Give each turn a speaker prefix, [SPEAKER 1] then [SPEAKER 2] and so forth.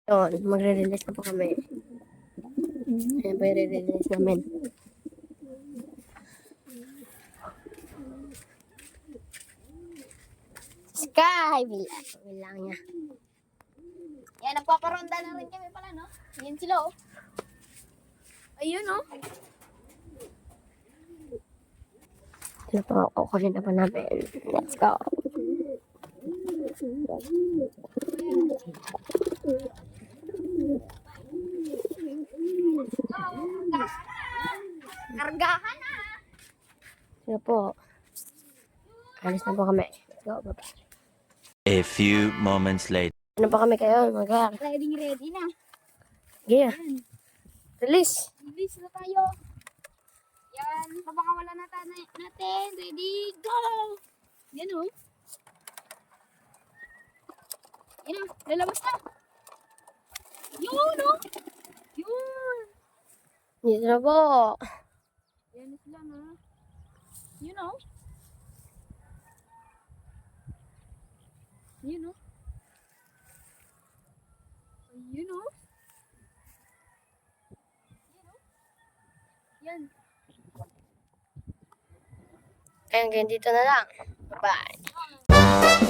[SPEAKER 1] Yun, magre-release na po kami. Ayan po yung re-release namin. Sky! Bilang niya.
[SPEAKER 2] Yan, nagpaparonda na rin kami pala, no? Yan sila, oh. Ayun, oh.
[SPEAKER 1] Ano po, kukunin na po namin. Let's go.
[SPEAKER 2] Kargahan na.
[SPEAKER 1] Ano po. Alis na po kami. Let's go, baba.
[SPEAKER 3] A few moments later.
[SPEAKER 1] Ano pa kami kayo? Mag-aak.
[SPEAKER 2] Ready na.
[SPEAKER 1] Yeah. Release.
[SPEAKER 2] Release na tayo. Yan, papakawala na natin. Ready, go! Yan, oh. Yan, oh. Lalabas na. Yun, oh. Yun.
[SPEAKER 1] Dito na po.
[SPEAKER 2] Yan na sila, no? Yun, oh. Yun, oh. Yun, oh. Yan.
[SPEAKER 1] Ayan, ganyan dito na lang. Bye-bye.